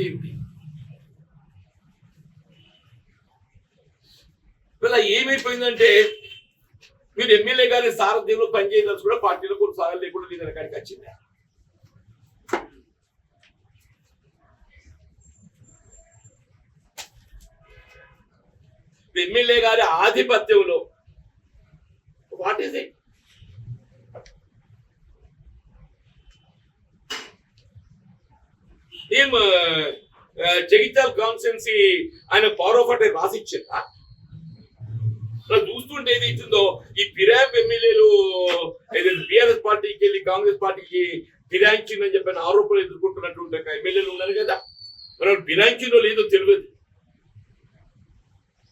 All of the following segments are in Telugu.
పరిస్థితి ఏంటి? ఇలా ఏమైపోయిందంటే మీరు ఎమ్మెల్యే గారి సారథ్యంలో పనిచేయదలుచు కూడా పార్టీలో కొనసాగాలి లేకుండా నీ వెనకాడికి వచ్చింది. ఎమ్మెల్యే గారి ఆధిపత్యంలో వాట్ ఈస్ ఇట్? ఏం జగిత్యాల కాన్స్టిట్యున్సీ ఆయన పవర్ ఆఫ్ అటర్నీ రాసిచ్చిందా? చూస్తుంటే ఏదైతుందో ఈ ఫిరాయింపు ఎమ్మెల్యేలు ఏదైతే బీఆర్ఎస్ పార్టీకి వెళ్ళి కాంగ్రెస్ పార్టీకి ఫిరాయించిందని చెప్పిన ఆరోపణలు ఎదుర్కొంటున్నటువంటి ఎమ్మెల్యేలు ఉన్నారు కదా, మనం ఫిరాయించిందో లేదో తెలియదు.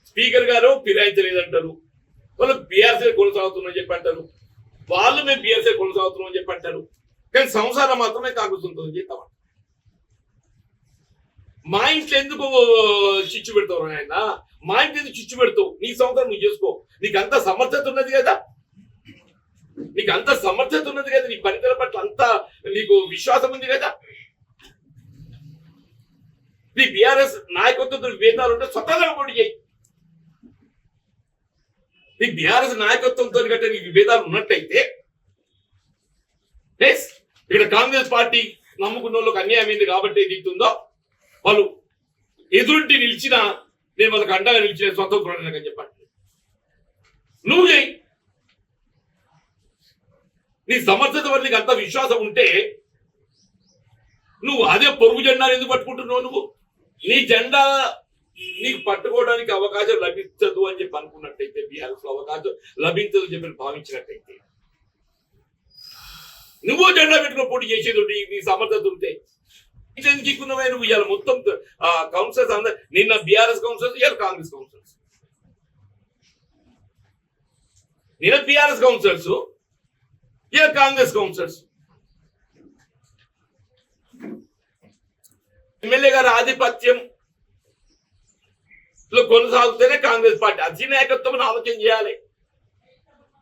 స్పీకర్ గారు ఫిరాయించలేదంటారు, వాళ్ళు బీఆర్సీ కొనసాగుతున్నామని చెప్పి అంటారు, వాళ్ళు మేము బీఆర్సీ కొనసాగుతున్నామని చెప్పి అంటారు. కానీ సంసారం మాత్రమే కాంగ్రెస్ ఉంటుందని చెప్తామంట. మా ఇంట్లో ఎందుకు చిచ్చు పెడతావు ఆయన? మా ఇంట్లో ఎందుకు చిచ్చు పెడతావు? నీ సంవత్సరం నువ్వు చేసుకో, నీకు అంత సమర్థత ఉన్నది కదా, నీకు అంత సమర్థత ఉన్నది కదా, నీ పనితీర పట్ల అంత నీకు విశ్వాసం ఉంది కదా. నీ బీఆర్ఎస్ నాయకత్వంతో విభేదాలు ఉంటే స్వతంత్రంగా పోటీ చేయి. నీ బీఆర్ఎస్ నాయకత్వంతో గట్ట నీ విభేదాలు ఉన్నట్టయితే ఇక్కడ కాంగ్రెస్ పార్టీ నమ్ముకున్న వాళ్ళకి అన్యాయం అయింది కాబట్టి ఏదైతుందో వాళ్ళు ఎదురుంటి నిలిచినా నేను వాళ్ళకి అండగా నిలిచిన స్వతంత్రం చెప్పండి. నువ్వు చేయి, నీ సమర్థత వల్ల నీకు అంత విశ్వాసం ఉంటే నువ్వు అదే పొరుగు జెండా ఎందుకు పట్టుకుంటున్నావు? నువ్వు నీ జెండా నీకు పట్టుకోవడానికి అవకాశం లభించదు అని చెప్పి అనుకున్నట్టయితే, బీఆర్ఎస్ లో అవకాశం లభించదు అని చెప్పి భావించినట్టయితే, నువ్వు జెండా పెట్టుకుని పోటీ చేసేది నీ సమర్థత ఉంటే ఎందుకున్నావే నువ్వు? ఇవాళ మొత్తం కౌన్సిలర్స్ అందరు, నిన్న బీఆర్ఎస్ కౌన్సిలర్స్, ఇవాళ కాంగ్రెస్ కౌన్సిలర్స్. నిన్న బీఆర్ఎస్ కౌన్సిలర్స్, ఇవాళ కాంగ్రెస్ కౌన్సిలర్స్. ఎమ్మెల్యే గారి ఆధిపత్యం కొనసాగుతూనే కాంగ్రెస్ పార్టీ అధినాయకత్వం ఆలోచన చేయాలి.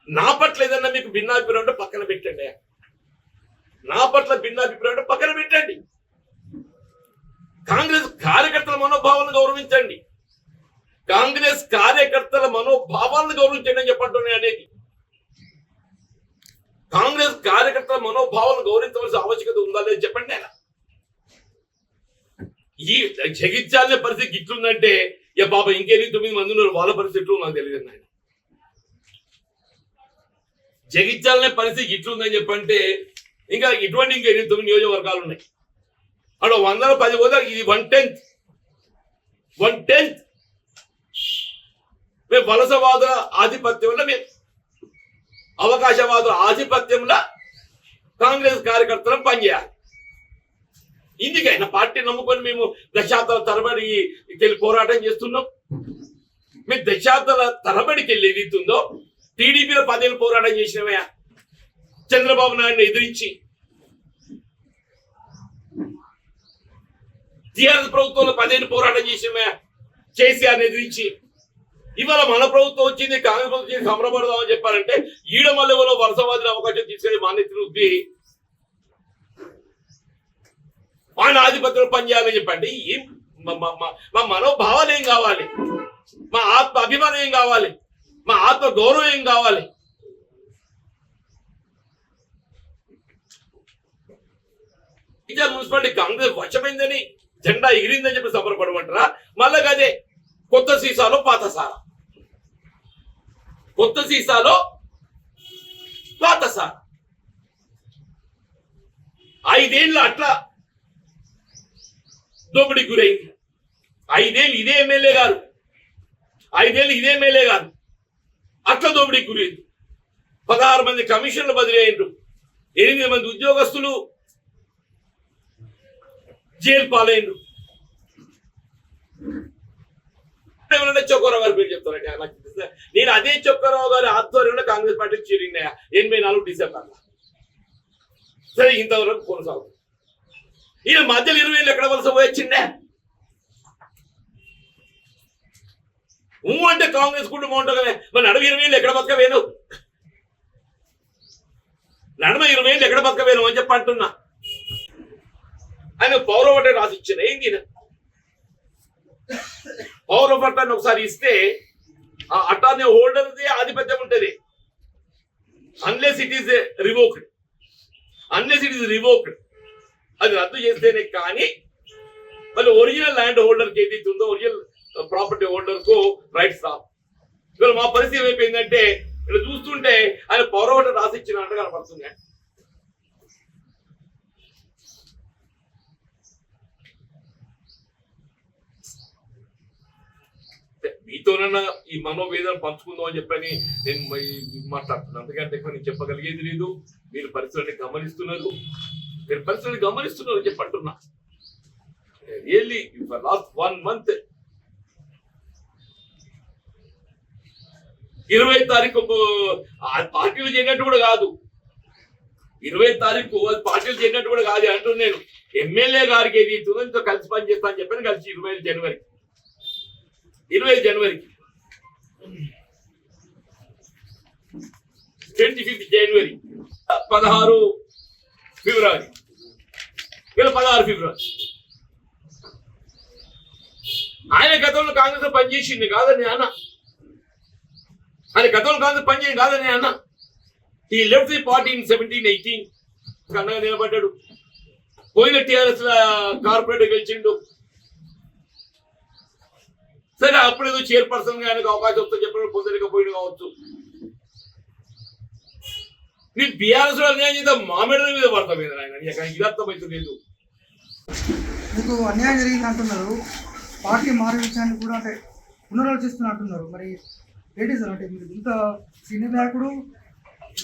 నా పట్ల ఏదన్నా మీకు భిన్నాభిప్రాయం ఉంటే పక్కన పెట్టండి. నా పట్ల భిన్నాభిప్రాయం ఉంటే పక్కన పెట్టండి. కాంగ్రెస్ కార్యకర్తల మనోభావాలను గౌరవించండి. కాంగ్రెస్ కార్యకర్తల మనోభావాలను గౌరవించండి అని చెప్పండి అనేది. కాంగ్రెస్ కార్యకర్తల మనోభావాలను గౌరవించవలసిన ఆవశ్యకత ఉందా లేదు చెప్పండి. ఆయన ఈ జగిత్యాల పరిస్థితి గిట్లుందంటే ఇక బాబా ఇంకేది 9 మంది ఉన్నారు, వాళ్ళ పరిస్థితులు నాకు తెలియదు. ఆయన జగిత్యాలనే పరిస్థితి గిట్లుందని చెప్పంటే ఇంకా ఇటువంటి ఇంకా 9 నియోజకవర్గాలు ఉన్నాయి. అక్కడ 110 పోతే ఇది 1/10. మేము వలసవాదుల ఆధిపత్యంలో, మేము అవకాశవాదుల ఆధిపత్యంలో కాంగ్రెస్ కార్యకర్తలను పనిచేయాలి. ఇందుకైనా పార్టీ నమ్ముకొని మేము దశాబ్దాల తరబడికి వెళ్ళి పోరాటం చేస్తున్నాం. మేము దశాబ్దాల తరబడికి వెళ్ళి ఏదైతుందో టీడీపీలో 10 ఏళ్ళు పోరాటం చేసినవయా, చంద్రబాబు నాయుడిని ఎదిరించి. టీఆర్ఎస్ ప్రభుత్వంలో 10 ఏళ్ళు పోరాటం చేసినవయా, కేసీఆర్ని ఎదిరించి. ఇవాళ మన ప్రభుత్వం వచ్చింది, కాంగ్రెస్ ప్రభుత్వం వచ్చింది, సంబరపడదామని చెప్పారంటే ఈడమల్లెలో వలసవాదుల అవకాశం తీసుకెళ్లి మాన్యతను ఉద్ది ఆయన ఆధిపత్యంలో పనిచేయాలని చెప్పండి. మా మనోభావాలు ఏం కావాలి? మా ఆత్మ అభిమానం ఏం కావాలి? మా ఆత్మ గౌరవం ఏం కావాలి? మున్సిపాలిటీ కాంగ్రెస్ వశమైందని జెండా ఎగిరిందని చెప్పి సంబరపడమంటారా? మళ్ళా అదే కొత్త సీసాలో పాత సారా, కొత్త సీసాలో పాత సారా. 5 ఏళ్ళు అట్లా దోపిడీకి గురైంది. 5 ఏళ్ళు ఇదే ఎమ్మెల్యే గారు, 5 ఏళ్ళు ఇదే ఎమ్మెల్యే గారు అట్లా దోపిడీకి గురైంది. 16 మంది కమిషన్లు బదిలీ అయ్యిండ్రు, 8 మంది ఉద్యోగస్తులు జైలు పాలైండ్రు. ఏమన్నా చొక్కారావు గారి పేరు చెప్తారంటే నాకు నేను అదే చొక్కారావు గారి ఆధ్వర్యంలో కాంగ్రెస్ పార్టీకి చేరినాయా 84 డిసెంబర్లో. సరే ఇంతవరకు కొనసాగుతుంది. ఈయన మధ్యలో 20 ఏళ్ళు ఎక్కడ వలస పోయొచ్చిండే? అంటే కాంగ్రెస్ కుటుంబం ఉంటుంది. మరి నడుమ 20 ఏళ్ళు ఎక్కడ బతకవేను? నడుమ 20 ఏళ్ళు ఎక్కడ బతకవేను అని చెప్పి అంటున్నా. ఆయన పౌరవటే రాసిచ్చిన ఏంది పవర్ ఆఫ్ అటార్నీ ఒకసారి ఇస్తే ఆ అటార్నీ హోల్డర్ది ఆధిపత్యం ఉంటుంది, అన్లెస్ ఇట్ ఈస్ రివోక్డ్. అది రద్దు చేస్తేనే కానీ మళ్ళీ ఒరిజినల్ ల్యాండ్ హోల్డర్కి ఏదైతే ఉందో, ఒరిజినల్ ప్రాపర్టీ హోల్డర్ కు రైట్స్ రావు. ఇవాళ మా పరిస్థితి ఏమైపోయిందంటే ఇక్కడ చూస్తుంటే ఆయన పవర్ ఆఫ్ అటార్నీ రాసిచ్చినట్టు కనపడుతుంది. మీతోనన్నా ఈ మనోవేదన పంచుకుందాం అని చెప్పని నేను మాట్లాడుతున్నాను. అందుకంటే ఎక్కువ నేను చెప్పగలిగేది లేదు. మీరు పరిస్థితుల్ని గమనిస్తున్నారు చెప్పంటున్నా. రియల్లీ లాస్ట్ 1 month 20 తారీఖు పార్టీలు చేయనట్టు కూడా కాదు, 20 తారీఖు పార్టీలు చేయనట్టు కూడా కాదు అంటున్నాను నేను. ఎమ్మెల్యే గారికి ఏది ఇస్తుందో కలిసి పని చేస్తా అని చెప్పని కలిసి 25 జనవరికి 25 జనవరి 16 ఫిబ్రవరి 16 ఫిబ్రవరి ఆయన గతంలో కాంగ్రెస్ పనిచేసింది కాదని అన్న, ఆయన గతంలో కాంగ్రెస్ పనిచేయండి కాదని అన్న. ఈ లెఫ్ట్ ది పార్టీ ఇన్ 17-18 కన్నగా నిలబడ్డాడు. పోయిన టీఆర్ఎస్ కార్పొరేటర్ గెలిచిండు. సరే అప్పుడు ఏదో చైర్పర్సన్ గా ఆయనకు అవకాశం వస్తే చెప్పడం పొందలేకపోయిన కావచ్చు. నేను బీఆర్ఎస్ లో అన్యాయం చేద్దా మామిడి మీద పడతాం మీద ఆయన ఇది అర్థమవుతలేదు. మీకు అన్యాయం జరిగింది అంటున్నారు, పార్టీ మారే విషయాన్ని కూడా అంటే పునరాలోచిస్తున్నా అంటున్నారు. మరి ఏంటి సార్, అంటే మీరు ఇంత సీనియర్ నాయకుడు,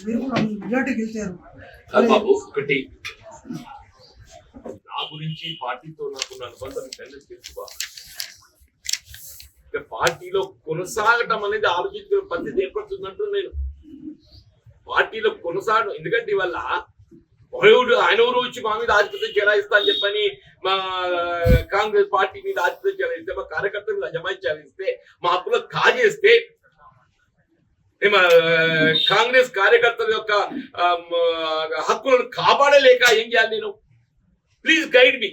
మీరు కూడా మెజార్టీ గెలిచారు. ఒకటి నా గురించి పార్టీతో నాకున్న అనుబంధం తెలుసుకో. పార్టీలో కొనసాగటం అనేది ఆలోచించుకునే పద్ధతి ఏర్పడుతుందంటూ నేను పార్టీలో కొనసాగడం. ఎందుకంటే ఇవల్ల ఆయన ఎవరు వచ్చి మా మీద ఆధిపత్యం చెలాయిస్తా అని చెప్పని మా కాంగ్రెస్ పార్టీ మీద ఆధిపత్యం చెలాయిస్తే, మా కార్యకర్తల మీద అజమాయి చెలాయిస్తే, మా హక్కులకు కాజేస్తే, కాంగ్రెస్ కార్యకర్తల యొక్క హక్కులను కాపాడలేక ఏం చేయాలి నేను? Please guide me.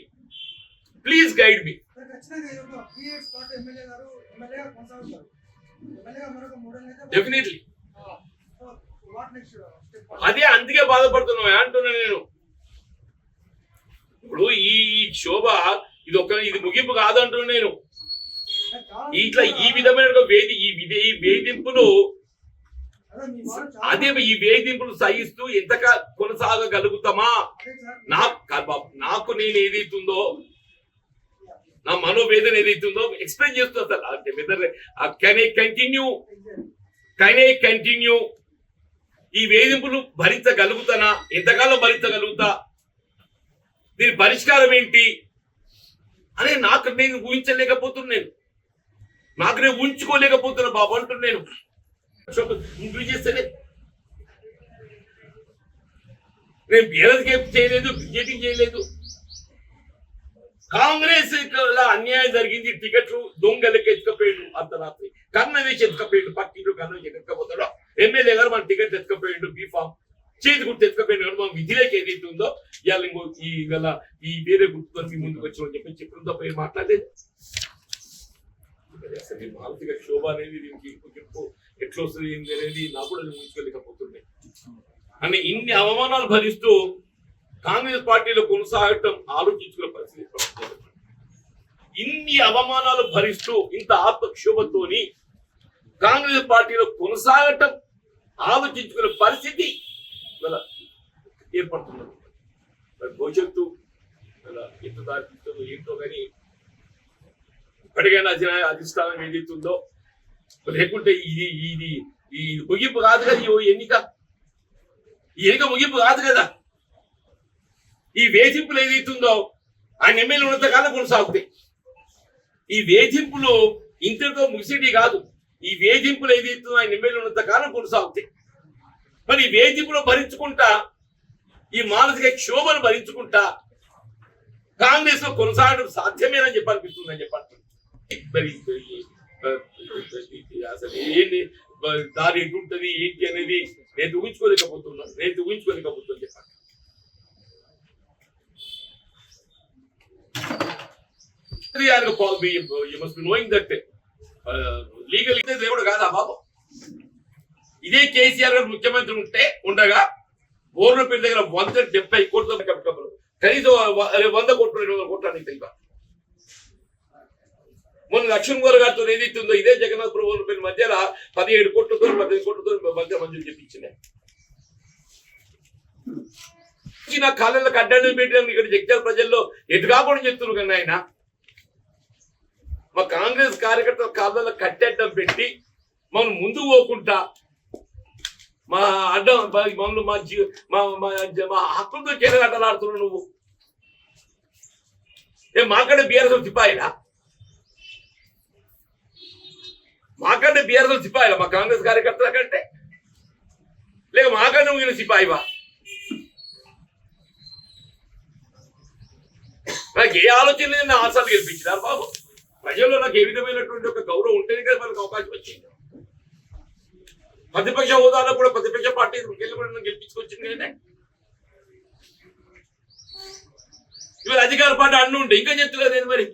డెఫినెట్లీ అదే అందుకే బాధపడుతున్నాం అంటున్నా నేను. ఇప్పుడు ఈ శోభ ఇది ముగింపు కాదంటున్నా నేను. ఇట్లా ఈ విధమైన ఈ వేధింపులు ఈ వేధింపులు సహిస్తూ ఎంతగా కొనసాగగలుగుతామా? నాకు నేను ఏదైతుందో, నా మనోవేదన ఏదైతుందో ఎక్స్ప్లెయిన్ చేస్తుంది. కెన్ ఐ కంటిన్యూ ఈ వేధింపులు భరించగలుగుతానా? ఎంతకాలం భరించగలుగుతా? దీని పరిష్కారం ఏంటి అని నేను ఊహించలేకపోతున్నాను. నేను ఊహించుకోలేకపోతున్నా బాబు అంటున్నాను. చేస్తేనే నేను బీఆర్ఎస్కి చేయలేదు, బీజేపీకి చేయలేదు. కాంగ్రెస్ అన్యాయం జరిగింది. టికెట్లు దొంగలకి ఎత్తుకపోయాడు, అర్ధరాత్రి కన్న వేసి ఎత్తుకపోయాడు, పక్కింట్లో కన్న వేసి ఎత్తుకపోతాడు. ఎమ్మెల్యే గారు మన టికెట్ ఎత్తుకపోయాడు, బీఫామ్ చేతి గుర్తు ఎత్తుకపోయాడు. మన విధిలోకి ఏదైతే ఉందో ఇవాళ ఈ వేరే గుర్తుతో మీ ముందుకు వచ్చామని చెప్పి తప్ప మాట్లాడలేదు. అసలు మానసిక శోభ అనేది దీనికి చెప్పు ఎట్లా వస్తుంది ఏంటి అనేది నాకు కూడా ఊహించుకోలేకపోతున్నాయి. అని ఇన్ని అవమానాలు భరిస్తూ కాంగ్రెస్ పార్టీలో కొనసాగటం ఆలోచించుకునే పరిస్థితి. ఇన్ని అవమానాలు భరిస్తూ ఇంత ఆత్మక్షోభతోని కాంగ్రెస్ పార్టీలో కొనసాగటం ఆలోచించుకునే పరిస్థితి ఏర్పడుతున్నది. భవిష్యత్తు ఎంత దారిస్తుందో ఏంటో కానీ ఇప్పటికైనా అధిష్టానం ఏదైతుందో, లేకుంటే ఇది ముగింపు కాదు కదా. ఈ ఎన్నిక ముగింపు కాదు కదా. ఈ వేధింపులు ఏదైతుందో ఆయన ఎమ్మెల్యే ఉన్నంత కాలం కొనసాగుతాయి. ఈ వేధింపులు ఇంతటితో ముగిసేటి కాదు. ఈ వేధింపులు ఏదైతుందో ఆయన ఎమ్మెల్యే ఉన్నంత కాలం కొనసాగుతాయి. మరి ఈ వేధింపులు భరించుకుంటా, ఈ మానసిక క్షోభను భరించుకుంటా కాంగ్రెస్ లో కొనసాగడం సాధ్యమేనని చెప్పాలనిపిస్తుందని చెప్పాలి. మరి అసలు ఏంటి దారి ఎటుంటది ఏంటి అనేది నేను ఊహించుకోలేకపోతున్నాను చెప్పాలి. You must be knowing that legal దేవుడు కాదా బాబు? ఇదే కేసీఆర్ గారు ముఖ్యమంత్రి ఉండగా బోర్నపల్లి దగ్గర 170 కోట్ల కట్టుకోరు, కనీసం 100 కోట్లు 200 కోట్లు అని తెలియదు. మొన్న లక్ష్మణ్ గారు గారితో ఏదైతుందో ఇదే జగన్నాథపురం బోర్నపల్లి మధ్యలో 17 కోట్లతో 15 కోట్లతో మధ్య మంజూరు చెప్పించింది. నా కాళ్ళకి అడ్డాన్ని పెట్టడానికి ఇక్కడ జగిత్యాల ప్రజల్లో ఎటు కాకుండా చెప్తున్నారు కానీ ఆయన మా కాంగ్రెస్ కార్యకర్తల కాళ్ళలో కట్టెడ్డం పెట్టి మనం ముందుకు పోకుండా మా అడ్డం మమ్మల్ని మా హక్కులతో చేరగట్టలాడుతున్నావు నువ్వు. మాకంటే బీఆర్ఎస్ సిపాయిలా? మాకంటే బీఆర్ఎస్ సిపాయిలా మా కాంగ్రెస్ కార్యకర్తల కంటే? లేక మాకంటే మిగిలిన సిపాయివా? నాకు ఏ ఆలోచన లేదు, నా ఆశలు గెలిపించినారు బాబు. ప్రజల్లో నాకు ఏ విధమైనటువంటి ఒక గౌరవం ఉంటేనే కదా మనకు అవకాశం వచ్చింది. ప్రతిపక్ష హోదాలో కూడా ప్రతిపక్ష పార్టీ గెలిపించుకొచ్చింది కదా. ఇవాళ అధికార పార్టీ అన్ను ఉంటే ఇంకా చెప్తులేదు నేను. మరి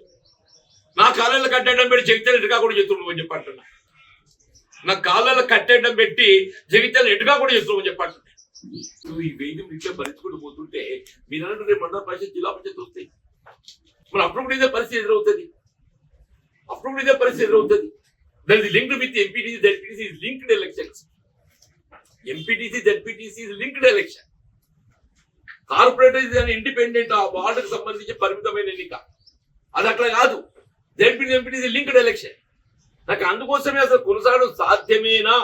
నా కాళ్ళలో కట్టేయడం పెట్టి జగిత్యాల ఎటుగా కూడా చెప్తున్నావు అని చెప్పంటున్నా. నా కాళ్ళలో కట్టేయడం పెట్టి జగిత్యాల ఎటుగా కూడా చెప్తున్నావు చెప్పంటున్నా. నువ్వు ఈ వెయ్యి ఇట్లా భరించుకుంటూ పోతుంటే మీరు అన్నట్టు రేపు మండల పరిషత్, జిల్లా పరిషత్ వస్తాయి. మరి అప్పుడు ఇదే పరిస్థితి ఎదురవుతుంది. That is linked with MPTC, ZPTC is linked elections. MPTC, ZPTC is linked election. Corporate is an independent వార్డుకు సంబంధించి పరిమితమైన ఎన్నిక. అది అట్లా కాదు. ZPTC, MPTC linked election. నాకు అందుకోసమే అసలు కొనసాగడం సాధ్యమేనా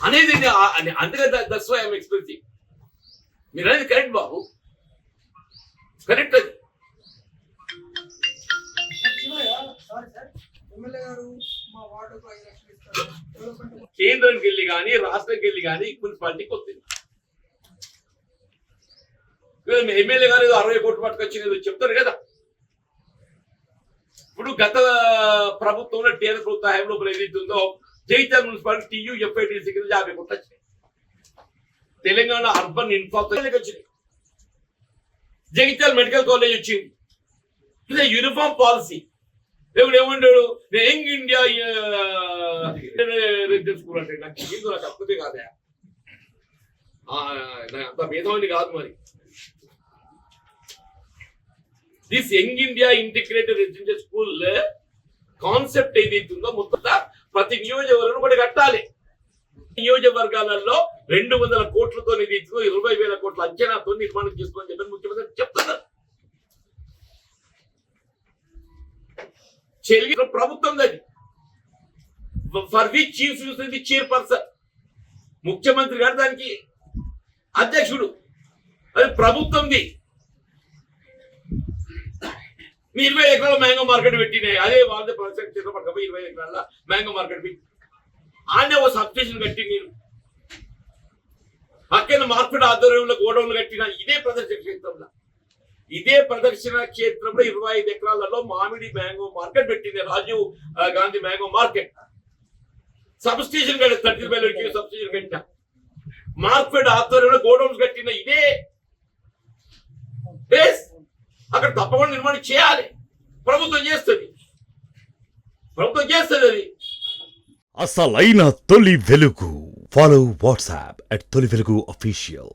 అనేది అందుకే దట్స్ వై ఐఎమ్ ఎక్స్ప్రెసింగ్. మీరు అనేది కరెక్ట్ బాబు, కరెక్ట్ అది. కేంద్రానికి వెళ్ళి కానీ రాష్ట్రానికి వెళ్ళి కానీ మున్సిపాలిటీకి వస్తుంది. ఎమ్మెల్యే గారు 60 కోట్లు పట్టుకొచ్చి చెప్తారు కదా. ఇప్పుడు గత ప్రభుత్వంలో టీఆర్ఎస్ ప్రభుత్వ హయాంలో ఏదైతుందో జగిత్యాల మున్సిపాలిటీ TUFIDC కింద 50 కోట్లు వచ్చినాయి. తెలంగాణ అర్బన్ ఇన్ఫ్రాస్ట్రక్చర్ వచ్చినాయి. జగిత్యాల మెడికల్ కాలేజ్ వచ్చింది. ఇది యూనిఫామ్ పాలసీ. దేవుడు ఏమంటాడు, యంగ్ ఇండియా స్కూల్ అంటే నాకు ఏందో నాకు అర్థమే కాదా, అంత భేదమని కాదు. మరి this young India integrated residential school concept ఏదైతుందో మొత్తం ప్రతి నియోజకవర్గం కూడా కట్టాలి. నియోజకవర్గాలలో 200 కోట్లతో 20,000 కోట్ల అంచనాతో నిర్మాణం చేసుకోని చెప్పని ముఖ్యమంత్రి చెప్తున్నారు. ప్రభుత్వం అది for the chief the chairperson, ముఖ్యమంత్రి గారు దానికి అధ్యక్షుడు. అది ప్రభుత్వంది. 20 ఎకరాల మ్యాంగో మార్కెట్ పెట్టినాయి. అదే వాళ్ళ ప్రొసెక్ట్ పడకపోయి 20 ఎకరాల మ్యాంగో మార్కెట్ పెట్టి ఆనే ఓ సబ్స్టేషన్ కట్టి నేను అక్కడ మార్కెట్ ఆధ్వర్యంలో గోడౌన్లు కట్టిన ఇదే ప్రదర్శన క్షేత్రంలో 25 ఎకరాలలో మామిడి మ్యాంగో మార్కెట్ పెట్టింది. Rajiv Gandhi mango market substation కట్టి 30 రూపాయలకి సబ్స్టేషన్ కట్టిన మార్కెట్ ఆధ్వర్యంలో గోడౌన్స్ కట్టిన ఇదే ప్లేస్. అక్కడ తప్పకుండా నిర్మాణం చేయాలి. ప్రభుత్వం చేస్తుంది అది. అసలైన తొలి వెలుగు. ఫాలో వాట్సాప్ @తొలి వెలుగు official.